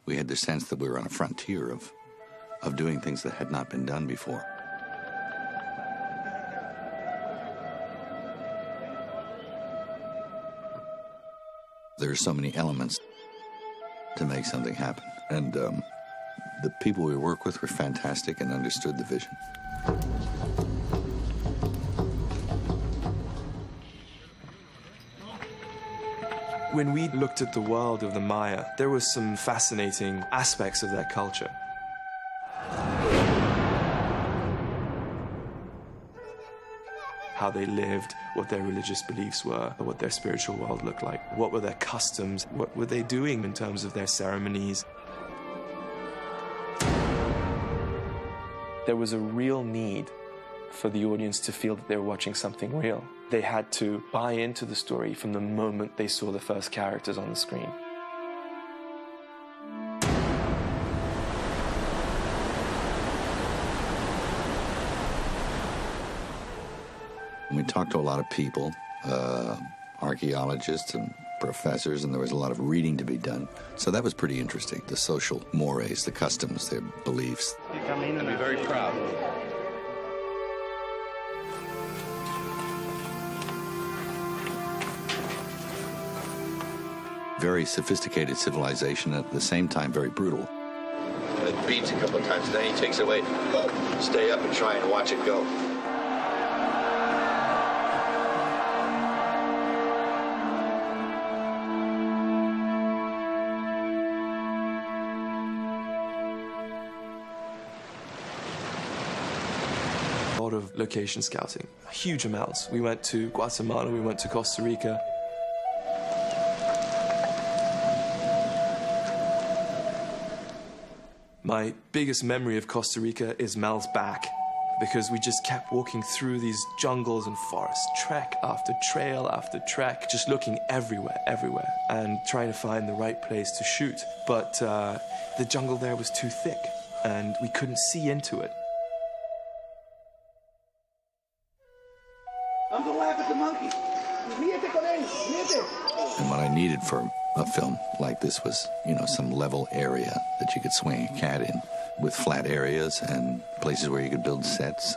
We had the sense that we were on a frontier of doing things that had not been done before. There are so many elements to make something happen. And the people we work with were fantastic and understood the vision. When we looked at the world of the Maya, there were some fascinating aspects of their culture. How they lived, what their religious beliefs were, what their spiritual world looked like, what were their customs, what were they doing in terms of their ceremonies. There was a real need for the audience to feel that they were watching something real. They had to buy into the story from the moment they saw the first characters on the screen. We talked to a lot of people, archaeologists and professors, and there was a lot of reading to be done. So that was pretty interesting. The social mores, the customs, their beliefs. I'd be very proud. Very sophisticated civilization, at the same time very brutal. And it beats a couple of times, then he takes it away. Stay up and try and watch it go. A lot of location scouting, huge amounts. We went to Guatemala, we went to Costa Rica. My biggest memory of Costa Rica is Mel's back, because we just kept walking through these jungles and forests, trek after trail after trek, just looking everywhere, and trying to find the right place to shoot. But the jungle there was too thick, and we couldn't see into it. I'm gonna laugh at the monkey. And what I needed for a film like this was, some level area that you could swing a cat in, with flat areas and places where you could build sets.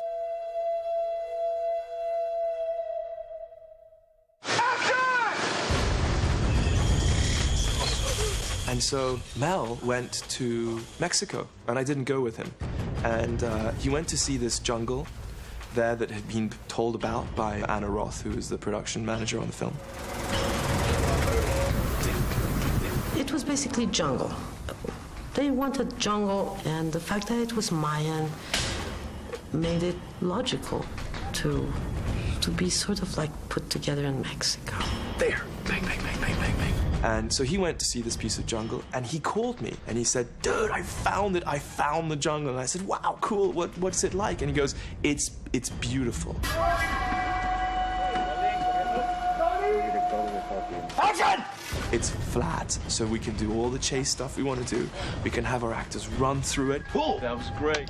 And so Mel went to Mexico, and I didn't go with him. And he went to see this jungle there that had been told about by Anna Roth, who is the production manager on the film. It was basically jungle. They wanted jungle, and the fact that it was Mayan made it logical to be sort of like put together in Mexico. There, bang, bang, bang, bang, bang, bang. And so he went to see this piece of jungle, and he called me, and he said, "Dude, I found it. I found the jungle." And I said, "Wow, cool. What's it like?" And he goes, "It's beautiful." Action! It's flat, so we can do all the chase stuff we want to do. We can have our actors run through it. Cool. That was great.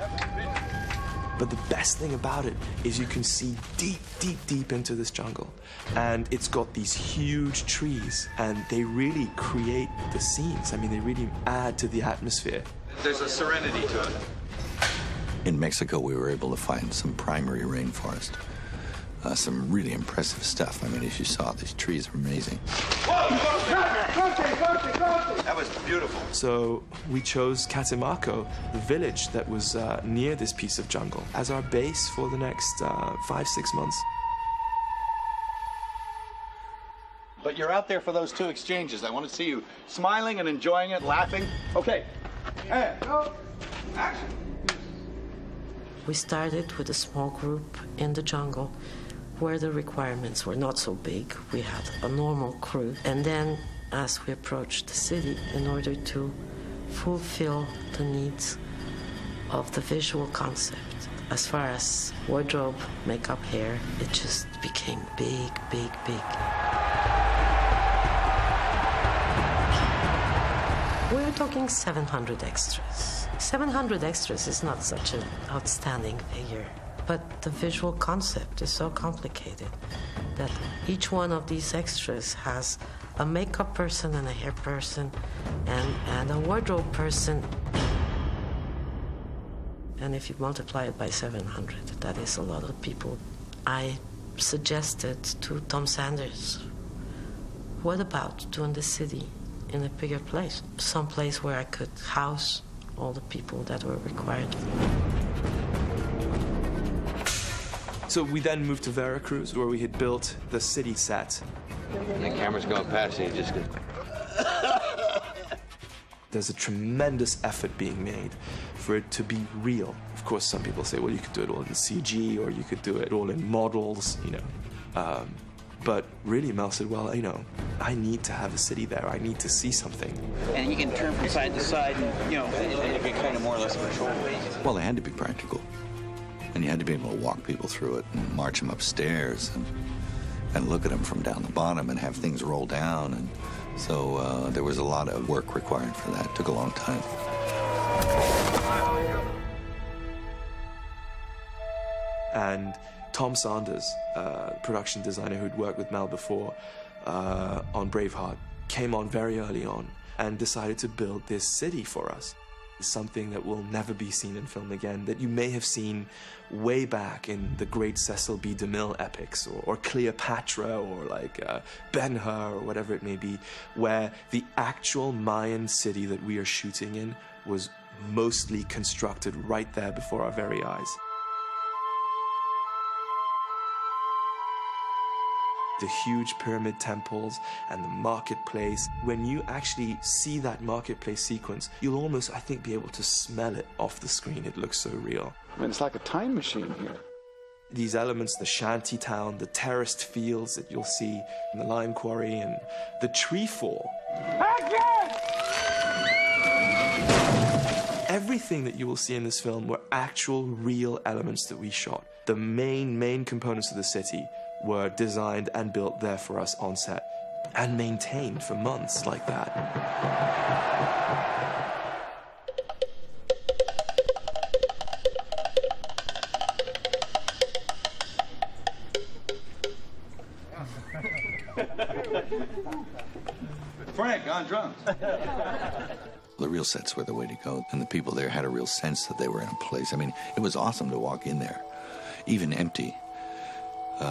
But the best thing about it is you can see deep, deep, deep into this jungle. And it's got these huge trees, and they really create the scenes. I mean, they really add to the atmosphere. There's a serenity to it. In Mexico, we were able to find some primary rainforest. Some really impressive stuff. I mean, as you saw, these trees are amazing. That was beautiful. So we chose Catemaco, the village that was near this piece of jungle, as our base for the next 5-6 months. But you're out there for those 2 exchanges. I want to see you smiling and enjoying it, laughing. Okay. And go. Action. We started with a small group in the jungle where the requirements were not so big. We had a normal crew. And then as we approached the city, in order to fulfill the needs of the visual concept, as far as wardrobe, makeup, hair, it just became big, big, big. We're talking 700 extras. 700 extras is not such an outstanding figure, but the visual concept is so complicated that each one of these extras has a makeup person and a hair person and a wardrobe person. And if you multiply it by 700, that is a lot of people. I suggested to Tom Sanders, what about doing the city in a bigger place? Some place where I could house all the people that were required. So we then moved to Veracruz, where we had built the city set. And the camera's going past and you just go... There's a tremendous effort being made for it to be real. Of course, some people say, well, you could do it all in CG, or you could do it all in models, you know. But really, Mel said, well, you know, I need to have a city there. I need to see something. And you can turn from side to side and, you know, and you can kind of more or less control it. Well, they had to be practical. And you had to be able to walk people through it and march them upstairs and look at them from down the bottom and have things roll down. And so there was a lot of work required for that. It took a long time. And Tom Sanders, production designer who'd worked with Mel before on Braveheart, came on very early on and decided to build this city for us. Something that will never be seen in film again, that you may have seen way back in the great Cecil B. DeMille epics, or Cleopatra, or like Ben-Hur, or whatever it may be, where the actual Mayan city that we are shooting in was mostly constructed right there before our very eyes. The huge pyramid temples and the marketplace. When you actually see that marketplace sequence, you'll almost, I think, be able to smell it off the screen. It looks so real. I mean, it's like a time machine here. These elements, the shanty town, the terraced fields that you'll see in the lime quarry, and the tree fall. Everything that you will see in this film were actual, real elements that we shot. The main components of the city were designed and built there for us on set and maintained for months like that. Frank on drums. The real sets were the way to go, and the people there had a real sense that they were in a place. I mean, it was awesome to walk in there, even empty. You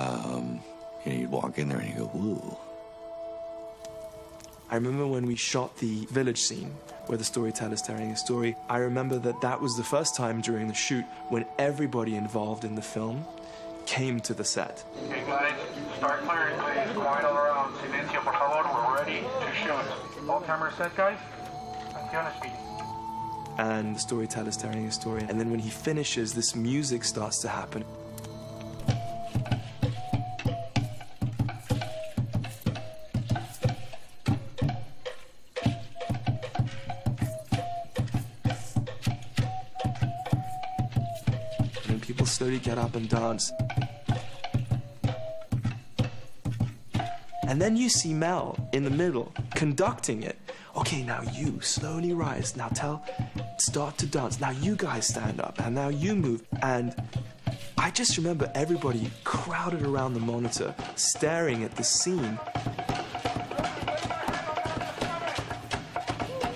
know, you'd walk in there and you go, ooh. I remember when we shot the village scene where the storyteller's telling a story. I remember that was the first time during the shoot when everybody involved in the film came to the set. Okay, guys, start clearing, please. Quiet all around. Silencio, por favor. We're ready to shoot. All cameras set, guys. Acción speed. And the storyteller's telling a story. And then when he finishes, this music starts to happen. People slowly get up and dance. And then you see Mel in the middle, conducting it. Okay, now you slowly rise. Now start to dance. Now you guys stand up, and now you move. And I just remember everybody crowded around the monitor, staring at the scene.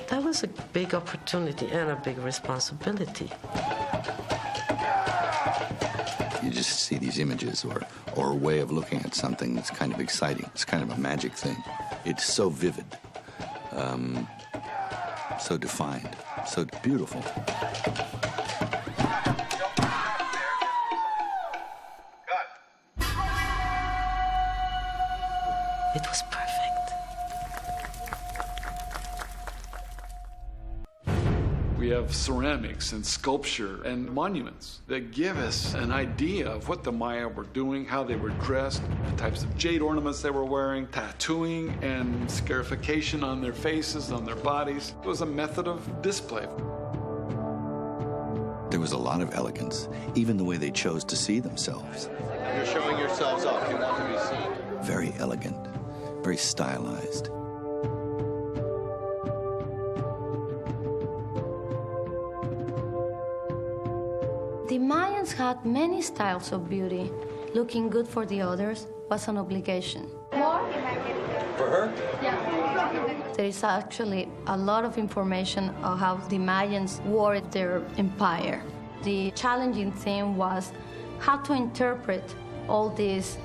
That was a big opportunity and a big responsibility. You just see these images or a way of looking at something that's kind of exciting. It's kind of a magic thing. It's so vivid, so defined, so beautiful. It was perfect. We have ceramics and sculpture and monuments that give us an idea of what the Maya were doing, how they were dressed, the types of jade ornaments they were wearing, tattooing and scarification on their faces, on their bodies. It was a method of display. There was a lot of elegance, even the way they chose to see themselves. You're showing yourselves off. You want to be seen. Very elegant, very stylized. The Mayans had many styles of beauty. Looking good for the others was an obligation. For her? Yeah. There is actually a lot of information on how the Mayans wore their empire. The challenging thing was how to interpret all these